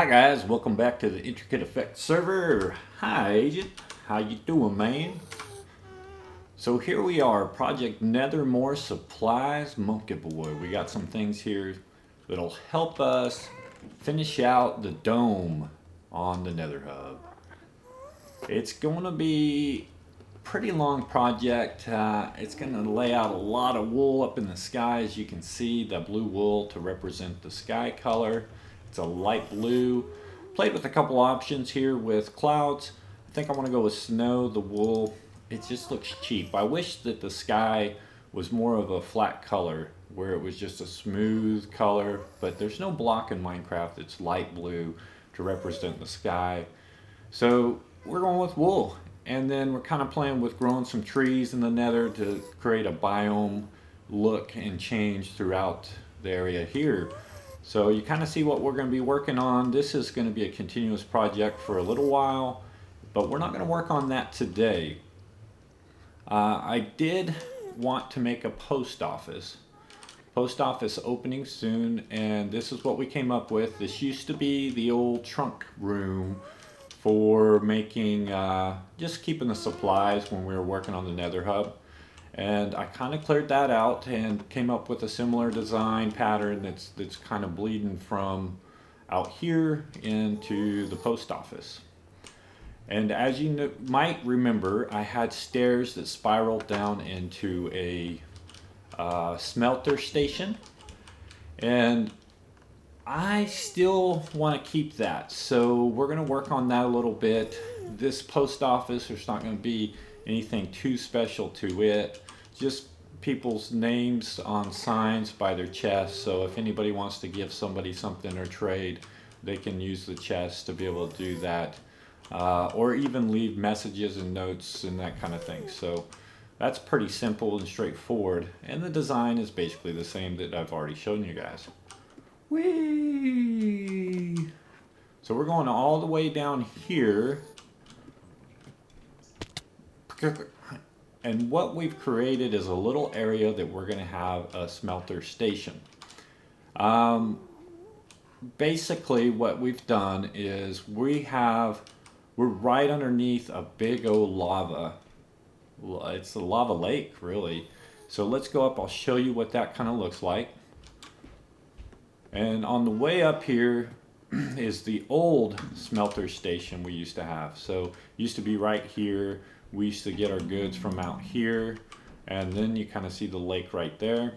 Hi guys, welcome back to the IntricateAffect server. Hi Agent, how you doing, man? So here we are, Project Nether More Supplies Monkey Boy. We got some things here that'll help us finish out the dome on the Nether Hub. It's going to be a pretty long project. It's going to lay out a lot of wool up in the sky, as you can see, the blue wool to represent the sky color. It's a light blue. Played with a couple options here with clouds. I think I want to go with snow, the wool. It just looks cheap. I wish that the sky was more of a flat color, where it was just a smooth color, but there's no block in Minecraft. It's light blue to represent the sky. So we're going with wool. And then we're kind of playing with growing some trees in the nether to create a biome look and change throughout the area here. So you kind of see what we're going to be working on. This is going to be a continuous project for a little while, but we're not going to work on that today. I did want to make a post office opening soon, and this is what we came up with. This used to be the old trunk room for making, just keeping the supplies when we were working on the Nether Hub. And I kind of cleared that out and came up with a similar design pattern that's kind of bleeding from out here into the post office. And as you might remember, I had stairs that spiraled down into a smelter station. And I still want to keep that. So we're going to work on that a little bit. This post office, there's not going to be anything too special to it. Just people's names on signs by their chest. So if anybody wants to give somebody something or trade, they can use the chest to be able to do that. Or even leave messages and notes and that kind of thing. So that's pretty simple and straightforward. And the design is basically the same that I've already shown you guys. Whee! So we're going all the way down here. And what we've created is a little area that we're going to have a smelter station. Basically what we've done is we're right underneath a big old lava. It's a lava lake, really. So let's go up. I'll show you what that kind of looks like. And on the way up here is the old smelter station we used to have. So it used to be right here. We used to get our goods from out here, and then you kind of see the lake right there.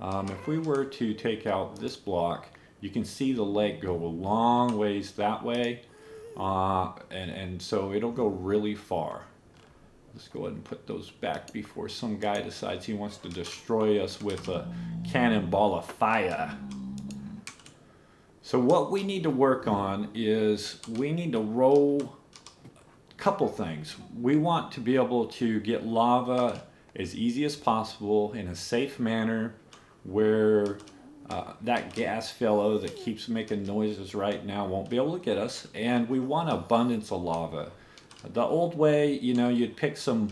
If we were to take out this block, you can see the lake go a long ways that way, and so it'll go really far. Let's go ahead and put those back before some guy decides he wants to destroy us with a cannonball of fire. So what we need to work on is we need to roll couple things. We want to be able to get lava as easy as possible in a safe manner where that gas fellow that keeps making noises right now won't be able to get us, and we want abundance of lava. The old way, you know, you'd pick some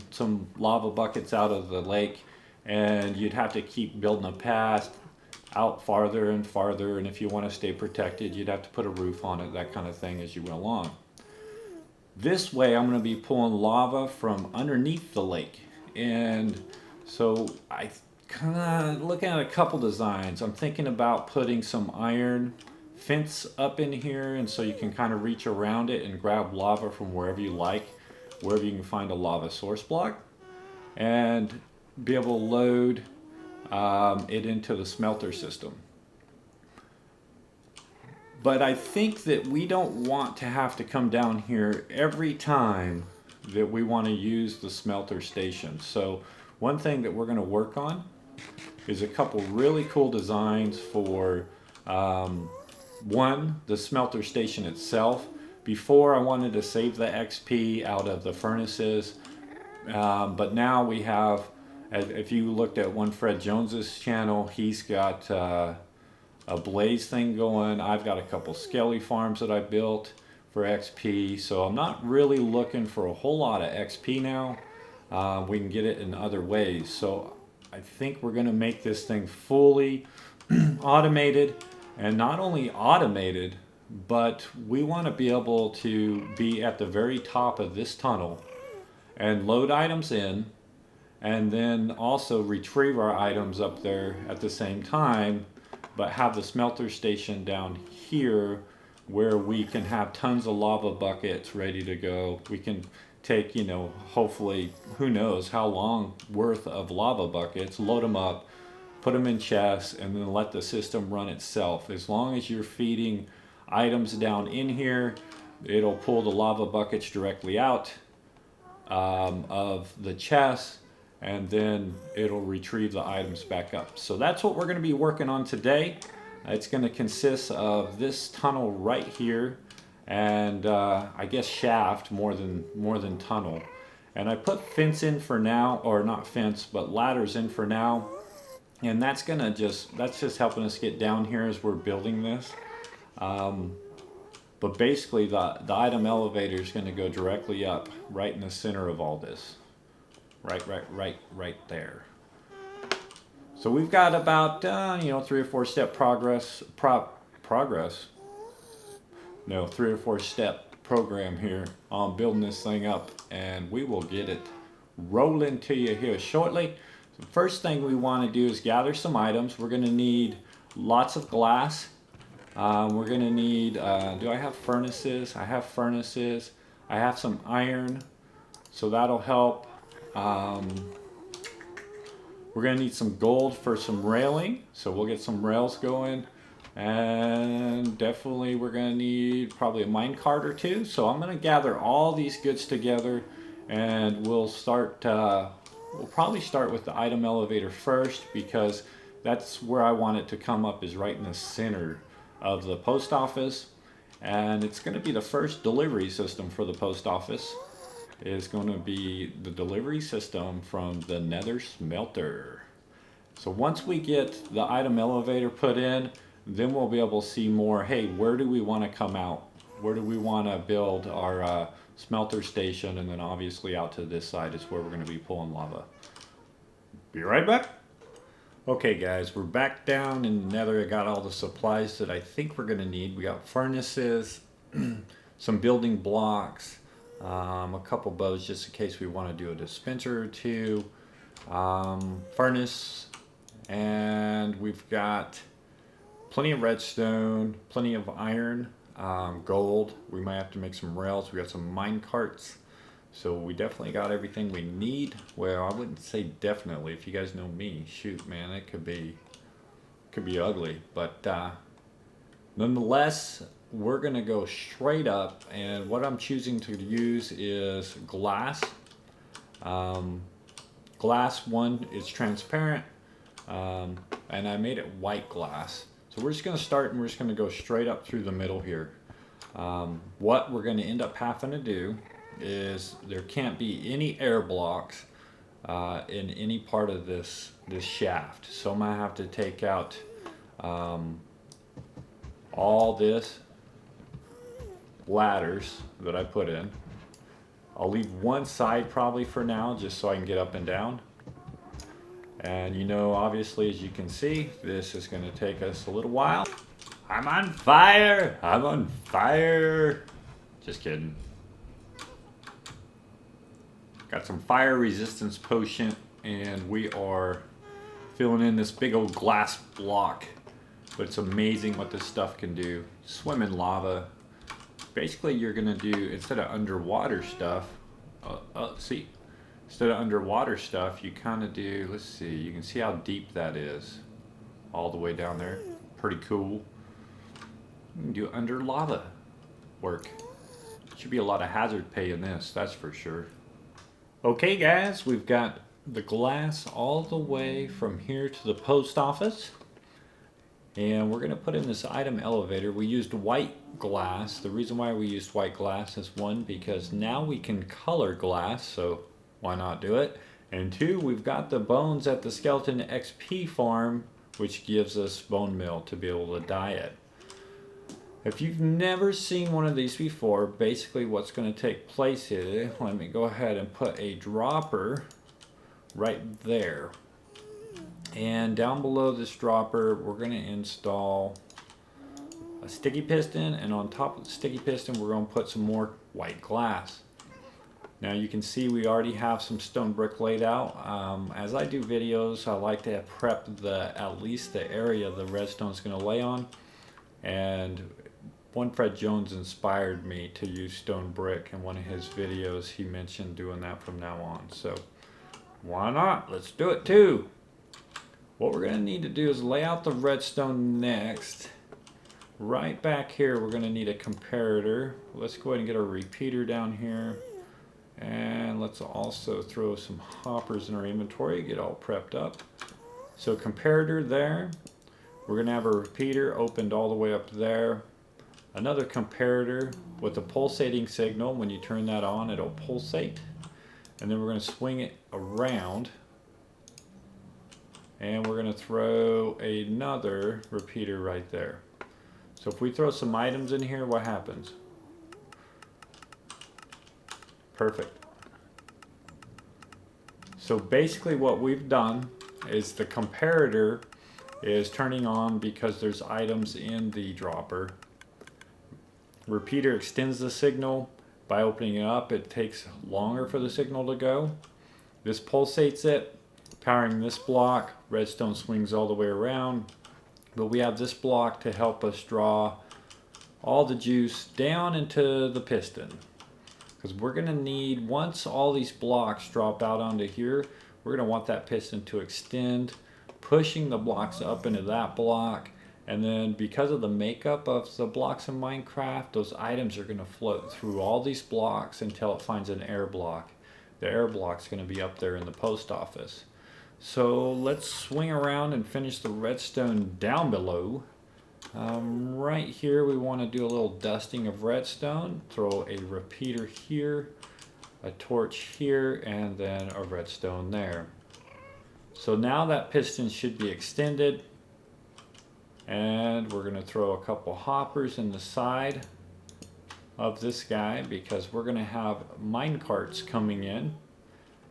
lava buckets out of the lake and you'd have to keep building a path out farther and farther, and if you want to stay protected you'd have to put a roof on it, that kind of thing, as you went along. This way I'm going to be pulling lava from underneath the lake, and so I kind of looking at a couple designs. I'm thinking about putting some iron fence up in here, and so you can kind of reach around it and grab lava from wherever you like, wherever you can find a lava source block, and be able to load it into the smelter system. But I think that we don't want to have to come down here every time that we want to use the smelter station. So one thing that we're going to work on is a couple really cool designs for one, the smelter station itself. Before I wanted to save the XP out of the furnaces, but now we have, if you looked at one Fred Jones's channel, he's got a blaze thing going. I've got a couple skelly farms that I built for XP, so I'm not really looking for a whole lot of XP now. We can get it in other ways, so I think we're going to make this thing fully automated, and not only automated, but we want to be able to be at the very top of this tunnel and load items in, and then also retrieve our items up there at the same time, but have the smelter station down here where we can have tons of lava buckets ready to go. We can take, you know, hopefully, who knows how long worth of lava buckets, load them up, put them in chests, and then let the system run itself. As long as you're feeding items down in here, it'll pull the lava buckets directly out of the chest, and then it'll retrieve the items back up. So that's what we're going to be working on today. It's going to consist of this tunnel right here, and I guess shaft more than tunnel. And I put fence in for now, or not fence, but ladders in for now. And that's just helping us get down here as we're building this. But basically the item elevator is going to go directly up right in the center of all this. Right there. So we've got about 3 or 4 step progress. 3 or 4 step program here on building this thing up, and we will get it rolling to you here shortly. So first thing we want to do is gather some items. We're going to need lots of glass. We're going to need, do I have furnaces? I have furnaces. I have some iron, so that'll help. We're going to need some gold for some railing, so we'll get some rails going. And definitely we're going to need probably a minecart or 2. So I'm going to gather all these goods together, and we'll start, we'll probably start with the item elevator first, because that's where I want it to come up, is right in the center of the post office. And it's going to be the first delivery system for the post office. Is going to be the delivery system from the Nether Smelter. So once we get the item elevator put in, then we'll be able to see more, hey, where do we want to come out? Where do we want to build our smelter station? And then obviously out to this side is where we're going to be pulling lava. Be right back. Okay guys, we're back down in the Nether. I got all the supplies that I think we're going to need. We got furnaces, some building blocks, a couple bows just in case we want to do a dispenser or 2, furnace, and we've got plenty of redstone, plenty of iron, gold. We might have to make some rails. We got some mine carts, so we definitely got everything we need. Well, I wouldn't say definitely. If you guys know me, shoot, man, it could be ugly, but nonetheless, we're going to go straight up, and what I'm choosing to use is glass. Glass one is transparent, and I made it white glass. So we're just going to start, and we're just going to go straight up through the middle here. What we're going to end up having to do is there can't be any air blocks in any part of this shaft. So I'm going to have to take out all this ladders that I put in. I'll leave one side probably for now, just so I can get up and down. And you know, obviously, as you can see, this is going to take us a little while. I'm on fire! I'm on fire! Just kidding. Got some fire resistance potion, and we are filling in this big old glass block. But it's amazing what this stuff can do. Swim in lava. Basically, you're gonna do, instead of underwater stuff, instead of underwater stuff, you kind of do, let's see, you can see how deep that is. All the way down there. Pretty cool. You can do under lava work. Should be a lot of hazard pay in this, that's for sure. Okay guys, we've got the glass all the way from here to the post office. And we're going to put in this item elevator. We used white glass. The reason why we used white glass is 1, because now we can color glass, so why not do it? And 2, we've got the bones at the Skeleton XP farm, which gives us bone meal to be able to dye it. If you've never seen one of these before, basically what's going to take place here, let me go ahead and put a dropper right there. And down below this dropper, we're going to install a sticky piston, and on top of the sticky piston we're going to put some more white glass. Now you can see we already have some stone brick laid out. As I do videos, I like to prep at least the area the redstone is going to lay on. And one Fred Jones inspired me to use stone brick. In one of his videos he mentioned doing that from now on. So why not? Let's do it too. What we're going to need to do is lay out the redstone next. Right back here we're going to need a comparator. Let's go ahead and get a repeater down here. And let's also throw some hoppers in our inventory, get all prepped up. So comparator there. We're going to have a repeater opened all the way up there. Another comparator with a pulsating signal. When you turn that on, it'll pulsate. And then we're going to swing it around. And we're going to throw another repeater right there. So if we throw some items in here, what happens? Perfect. So basically what we've done is the comparator is turning on because there's items in the dropper. Repeater extends the signal. By opening it up, it takes longer for the signal to go. This pulsates it, powering this block. Redstone swings all the way around. But we have this block to help us draw all the juice down into the piston. Because we're going to need, once all these blocks drop out onto here, we're going to want that piston to extend, pushing the blocks up into that block. And then because of the makeup of the blocks in Minecraft, those items are going to float through all these blocks until it finds an air block. The air block's going to be up there in the post office. So let's swing around and finish the redstone down below. Right here we want to do a little dusting of redstone. Throw a repeater here, a torch here, and then a redstone there. So now that piston should be extended. And we're going to throw a couple hoppers in the side of this guy because we're going to have mine carts coming in.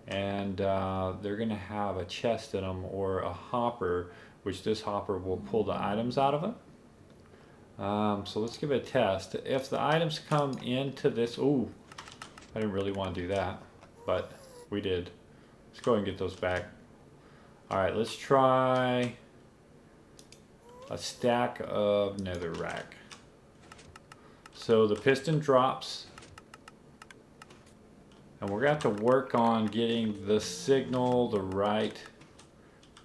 And they're going to have a chest in them or a hopper, which this hopper will pull the items out of it. So let's give it a test. If the items come into this, ooh, I didn't really want to do that, but we did. Let's go ahead and get those back. Alright, let's try a stack of netherrack. So the piston drops, and we're going to have to work on getting the signal the right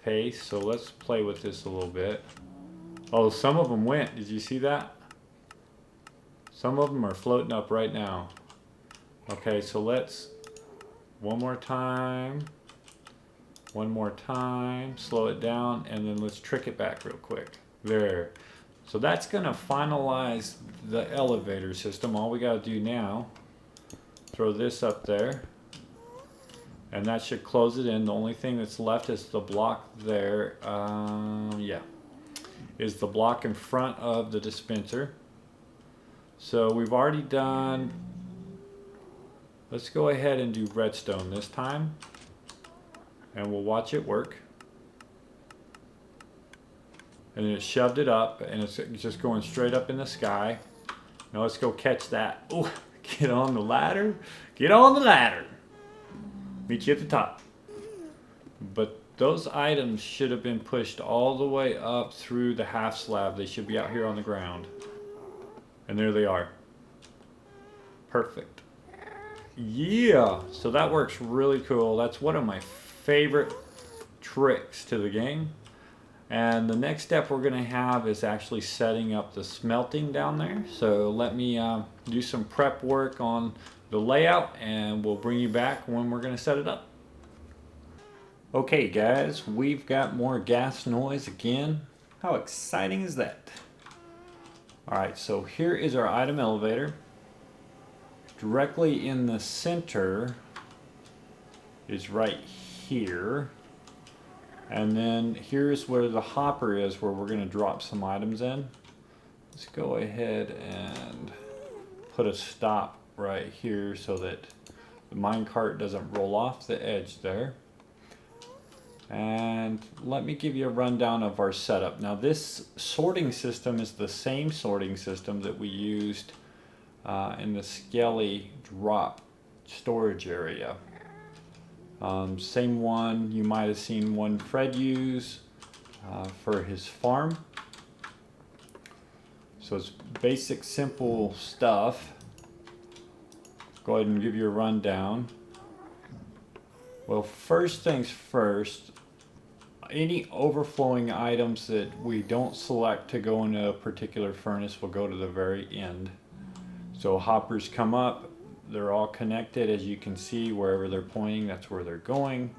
pace. So let's play with this a little bit. Oh, some of them went. Did you see that? Some of them are floating up right now. Okay, so let's, one more time, slow it down, and then let's trick it back real quick. There. So that's going to finalize the elevator system. All we got to do now, throw this up there, and that should close it in. The only thing that's left is the block there. Yeah. Is the block in front of the dispenser. So we've already done, let's go ahead and do redstone this time, and we'll watch it work. And it shoved it up, and it's just going straight up in the sky. Now let's go catch that. Oh, get on the ladder. Get on the ladder. Meet you at the top. But those items should have been pushed all the way up through the half slab. They should be out here on the ground. And there they are. Perfect. Yeah, so that works really cool. That's one of my favorite tricks to the game. And the next step we're going to have is actually setting up the smelting down there. So let me do some prep work on the layout, and we'll bring you back when we're going to set it up. Okay guys, we've got more gas noise again. How exciting is that? Alright, so here is our item elevator. Directly in the center is right here. And then here's where the hopper is, where we're going to drop some items in. Let's go ahead and put a stop right here so that the minecart doesn't roll off the edge there. And let me give you a rundown of our setup. Now this sorting system is the same sorting system that we used in the Skelly drop storage area. Same one you might have seen one Fred use for his farm. So it's basic, simple stuff. Go ahead and give you a rundown. Well, first things first, any overflowing items that we don't select to go into a particular furnace will go to the very end. So hoppers come up, they're all connected, as you can see. Wherever they're pointing, that's where they're going,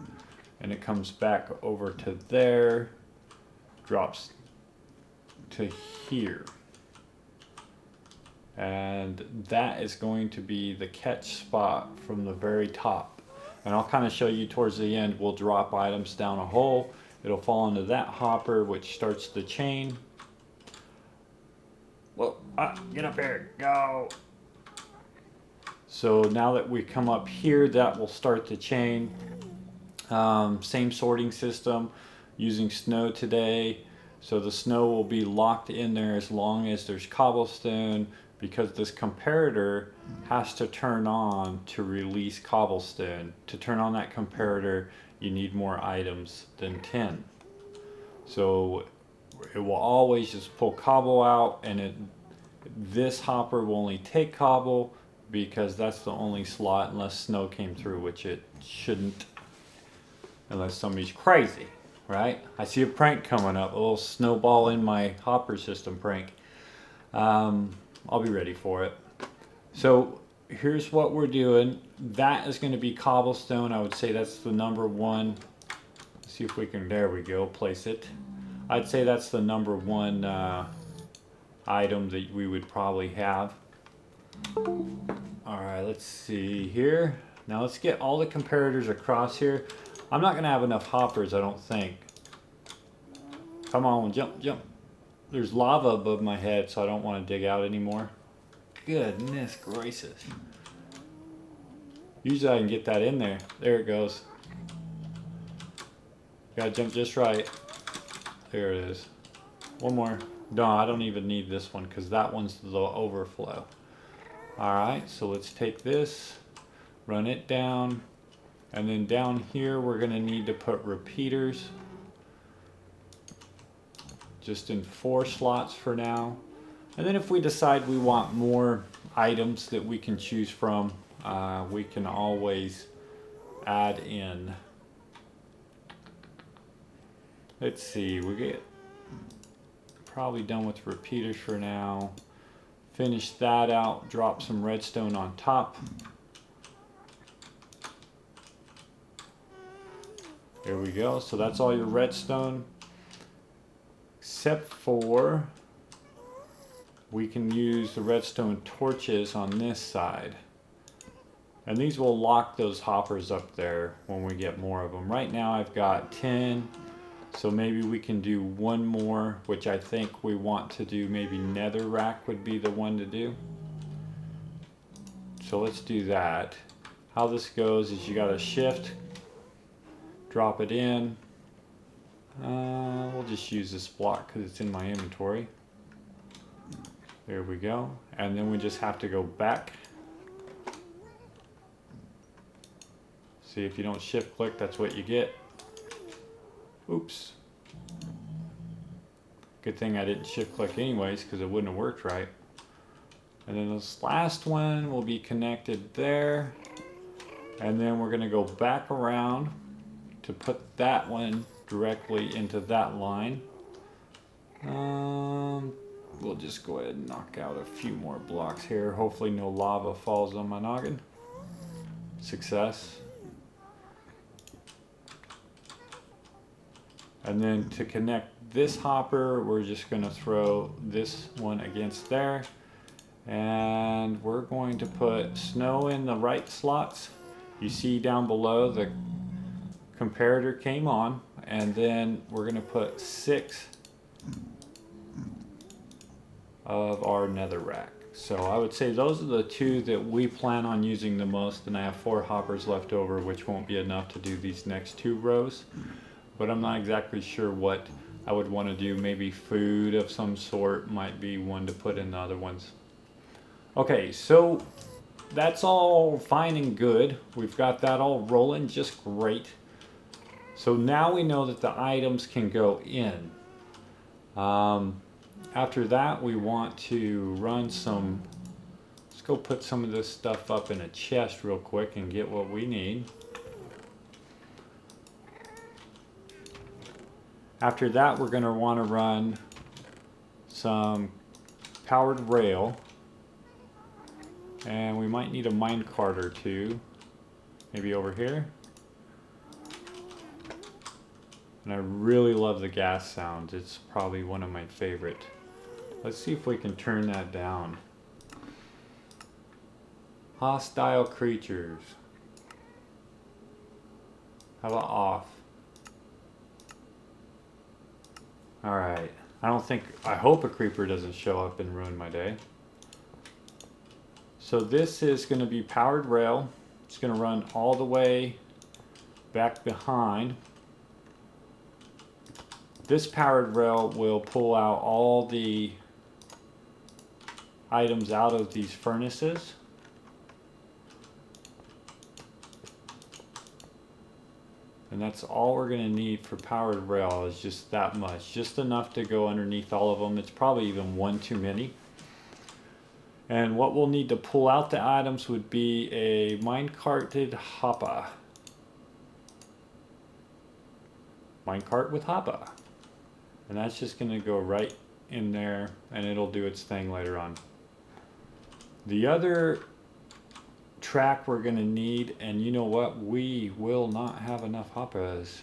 and it comes back over to there, drops to here, and that is going to be the catch spot from the very top. And I'll kind of show you towards the end. We'll drop items down a hole, it'll fall into that hopper, which starts the chain. Well, get up here, go. So now that we come up here, that will start the chain. Same sorting system, using snow today. So the snow will be locked in there as long as there's cobblestone, because this comparator has to turn on to release cobblestone. To turn on that comparator, you need more items than 10. So it will always just pull cobble out, and this hopper will only take cobble, because that's the only slot, unless snow came through, which it shouldn't, unless somebody's crazy, right? I see a prank coming up, a little snowball in my hopper system prank. I'll be ready for it. So here's what we're doing. That is going to be cobblestone. I would say that's the number one. Let's see if we can, there we go, place it. I'd say that's the number one item that we would probably have. Alright, let's see here. Now let's get all the comparators across here. I'm not going to have enough hoppers, I don't think. Come on, jump, jump. There's lava above my head, so I don't want to dig out anymore. Goodness gracious. Usually I can get that in there. There it goes. Gotta jump just right. There it is. One more. No, I don't even need this one, because that one's the overflow. Alright, so let's take this, run it down, and then down here we're going to need to put repeaters, just in 4 slots for now. And then if we decide we want more items that we can choose from, we can always add in. Let's see, we get probably done with repeaters for now. Finish that out, drop some redstone on top. There we go, so that's all your redstone. Except for, we can use the redstone torches on this side. And these will lock those hoppers up there when we get more of them. Right now I've got 10. So maybe we can do one more, which I think we want to do. Maybe netherrack would be the one to do. So let's do that. How this goes is you got to shift, drop it in. We'll just use this block because it's in my inventory. There we go. And then we just have to go back. See, if you don't shift click, that's what you get. Oops. Good thing I didn't shift click anyways, because it wouldn't have worked right. And then this last one will be connected there. And then we're going to go back around to put that one directly into that line. We'll just go ahead and knock out a few more blocks here. Hopefully no lava falls on my noggin. Success. And then to connect this hopper, we're just going to throw this one against there. And we're going to put snow in the right slots. You see down below the comparator came on. And then we're going to put 6 of our netherrack. So I would say those are the 2 that we plan on using the most. And I have 4 hoppers left over, which won't be enough to do these next 2 rows. but I'm not exactly sure what I would want to do. Maybe food of some sort might be one to put in the other ones. Okay, so that's all fine and good. We've got that all rolling just great. So now we know that the items can go in. After that, we want to run some, let's go put some of this stuff up in a chest real quick and get what we need. After that, we're going to want to run some powered rail, and we might need a minecart or two, maybe over here. And I really love the gas sound. It's probably one of my favorite. Let's see if we can turn that down. Hostile creatures. How about off? Alright. I hope a creeper doesn't show up and ruin my day. So this is going to be powered rail. It's going to run all the way back behind. This powered rail will pull out all the items out of these furnaces. And that's all we're going to need for powered rail, is just that much. Just enough to go underneath all of them. It's probably even one too many. And what we'll need to pull out the items would be a minecarted hopper. Minecart with hopper. And that's just going to go right in there, and it'll do its thing later on. The other track we're going to need, and you know what, we will not have enough hoppers.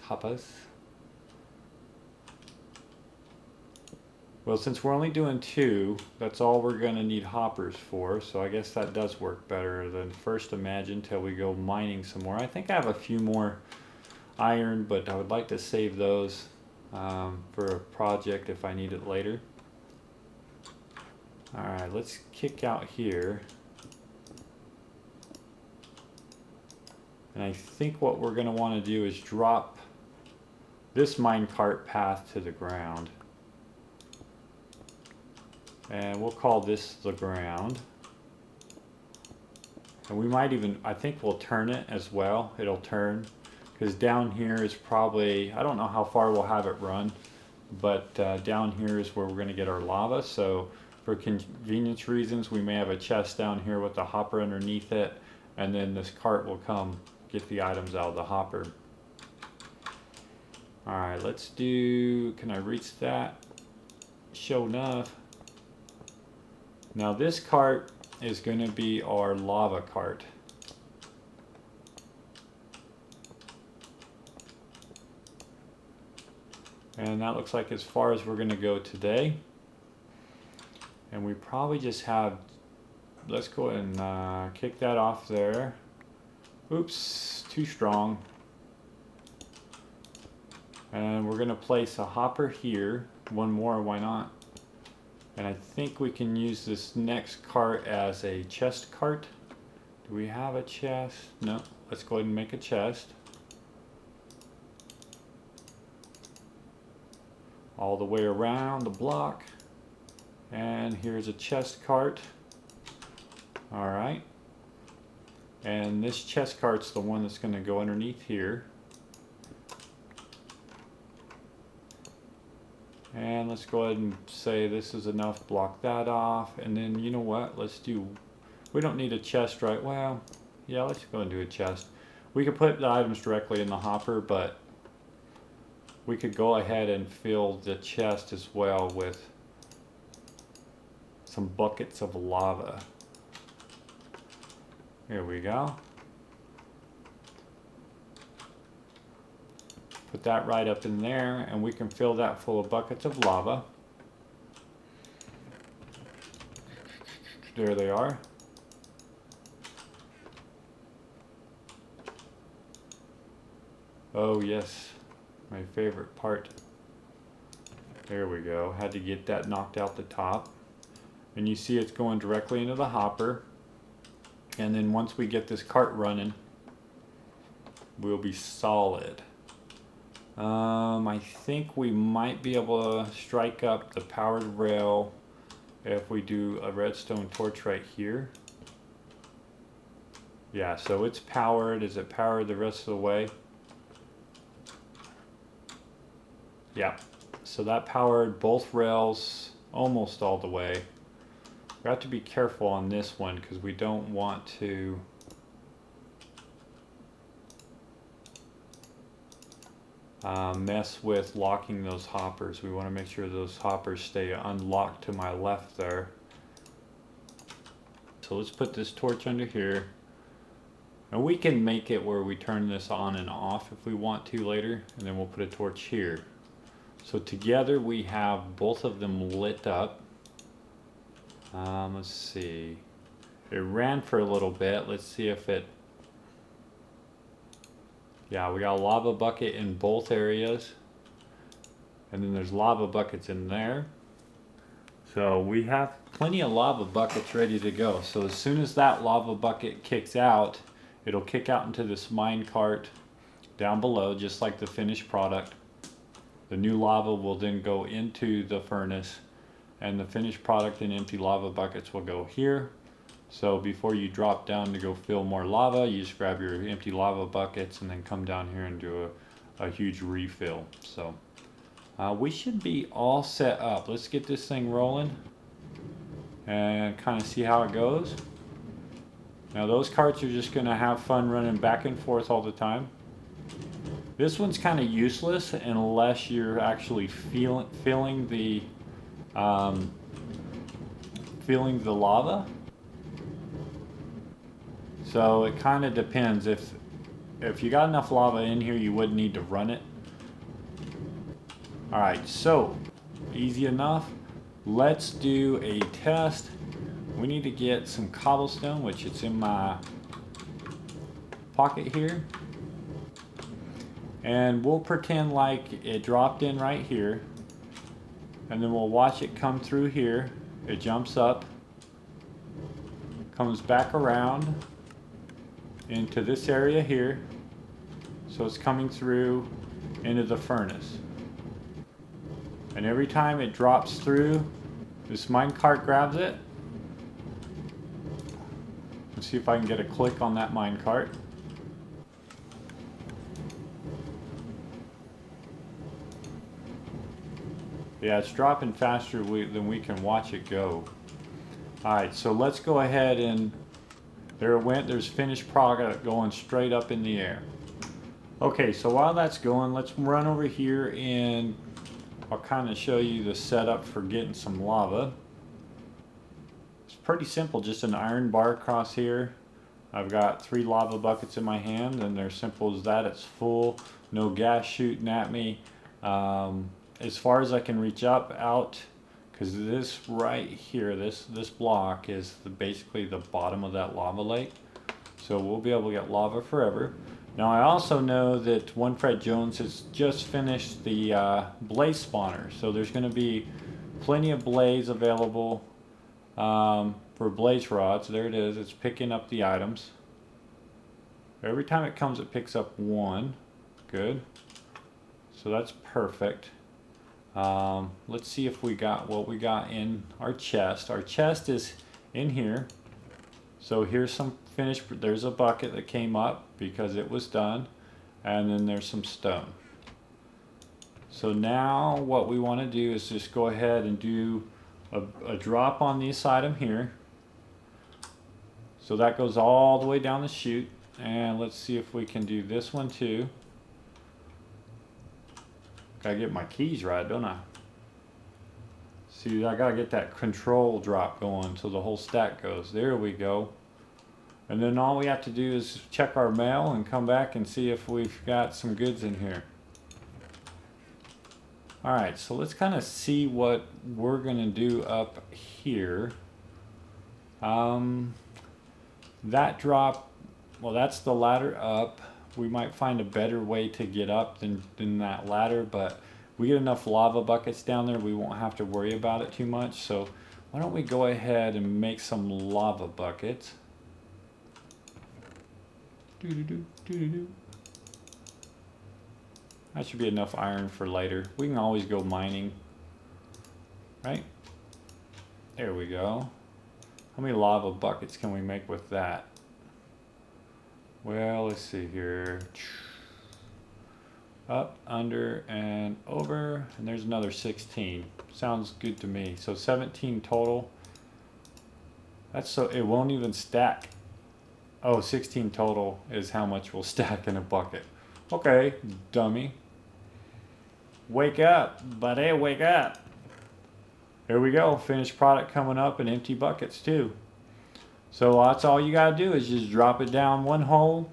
Well, since we're only doing 2, that's all we're going to need hoppers for, so I guess that does work better than first imagine till we go mining some more. I think I have a few more iron, but I would like to save those for a project if I need it later. Alright, let's kick out here. And I think what we're going to want to do is drop this minecart path to the ground. And we'll call this the ground. And we might even, I think we'll turn it as well. It'll turn. Because down here is probably, I don't know how far we'll have it run. But down here is where we're going to get our lava. So for convenience reasons, we may have a chest down here with a hopper underneath it. And then this cart will come get the items out of the hopper. Alright, let's do, can I reach that? Sure enough. Now this cart is going to be our lava cart. And that looks like as far as we're going to go today. And we probably just have, let's go ahead and kick that off there. Oops, too strong. And we're going to place a hopper here. One more, why not? And I think we can use this next cart as a chest cart. Do we have a chest? No, let's go ahead and make a chest. All the way around the block. And here's a chest cart. Alright. And this chest cart's the one that's going to go underneath here. And let's go ahead and say this is enough, block that off. And then you know what, let's do, we don't need a chest, right? Well, yeah, let's go and do a chest. We could put the items directly in the hopper, but we could go ahead and fill the chest as well with some buckets of lava. Here we go. Put that right up in there, and we can fill that full of buckets of lava. There they are. Oh yes, my favorite part. There we go. Had to get that knocked out the top. And you see it's going directly into the hopper. And then once we get this cart running, we'll be solid. I think we might be able to strike up the powered rail if we do a redstone torch right here. Yeah, so it's powered. Is it powered the rest of the way? Yeah, so that powered both rails almost all the way. We have to be careful on this one because we don't want to mess with locking those hoppers. We want to make sure those hoppers stay unlocked to my left there. So let's put this torch under here. And we can make it where we turn this on and off if we want to later. And then we'll put a torch here. So together we have both of them lit up. Let's see. It ran for a little bit. Let's see if it... Yeah, we got a lava bucket in both areas. And then there's lava buckets in there. So we have plenty of lava buckets ready to go. So as soon as that lava bucket kicks out, it'll kick out into this mine cart down below, just like the finished product. The new lava will then go into the furnace, and the finished product and empty lava buckets will go here. So before you drop down to go fill more lava, you just grab your empty lava buckets and then come down here and do a huge refill. So we should be all set up. Let's get this thing rolling and kind of see how it goes. Now those carts are just going to have fun running back and forth all the time. This one's kind of useless unless you're actually feeling the lava. So it kind of depends. If you got enough lava in here, you wouldn't need to run it. Alright, so easy enough. Let's do a test. We need to get some cobblestone, which it's in my pocket here. And we'll pretend like it dropped in right here. And then we'll watch it come through here. It jumps up, comes back around into this area here. So it's coming through into the furnace. And every time it drops through, this minecart grabs it. Let's see if I can get a click on that minecart. Yeah, it's dropping faster than we can watch it go. Alright, so let's go ahead and there it went. There's finished product going straight up in the air. Okay, so while that's going, let's run over here and I'll kind of show you the setup for getting some lava. It's pretty simple, just an iron bar across here. I've got 3 lava buckets in my hand and they're simple as that. It's full, no gas shooting at me. As far as I can reach out, because this right here, this block is basically the bottom of that lava lake. So we'll be able to get lava forever. Now I also know that One Fred Jones has just finished the blaze spawner. So there's going to be plenty of blaze available for blaze rods. There it is. It's picking up the items. Every time it comes, it picks up 1. Good. So that's perfect. Let's see if we got what we got in our chest. Our chest is in here. So here's some finished, there's a bucket that came up because it was done. And then there's some stone. So now what we want to do is just go ahead and do a drop on this item here. So that goes all the way down the chute. And let's see if we can do this one too. Gotta get my keys right, don't I? See, I gotta get that control drop going so the whole stack goes. There we go. And then all we have to do is check our mail and come back and see if we've got some goods in here. Alright, so let's kind of see what we're gonna do up here. That drop, well, that's the ladder up. We might find a better way to get up than that ladder, but we get enough lava buckets down there, we won't have to worry about it too much. So why don't we go ahead and make some lava buckets. That should be enough iron for later. We can always go mining. Right? There we go. How many lava buckets can we make with that? Well, let's see here. Up, under, and over. And there's another 16. Sounds good to me. So 17 total. That's so, it won't even stack. Oh, 16 total is how much will stack in a bucket. Okay, dummy. Wake up, buddy, wake up. There we go, finished product coming up and empty buckets too. So that's all you gotta do is just drop it down one hole,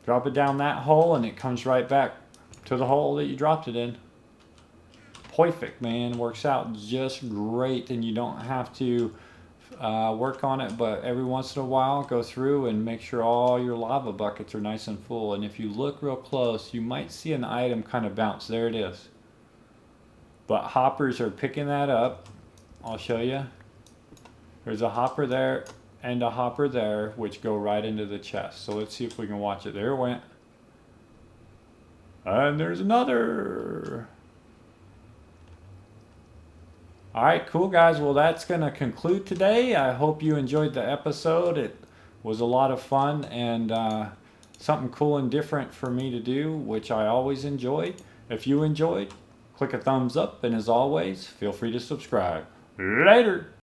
drop it down that hole, and it comes right back to the hole that you dropped it in. Perfect, man, works out just great, and you don't have to work on it, but every once in a while go through and make sure all your lava buckets are nice and full. And if you look real close, you might see an item kind of bounce. There it is. But hoppers are picking that up. I'll show you. There's a hopper there and a hopper there, which go right into the chest. So let's see if we can watch it. There it went. And there's another. Alright, cool guys. Well, that's going to conclude today. I hope you enjoyed the episode. It was a lot of fun and something cool and different for me to do, which I always enjoy. If you enjoyed, click a thumbs up, and as always, feel free to subscribe. Later!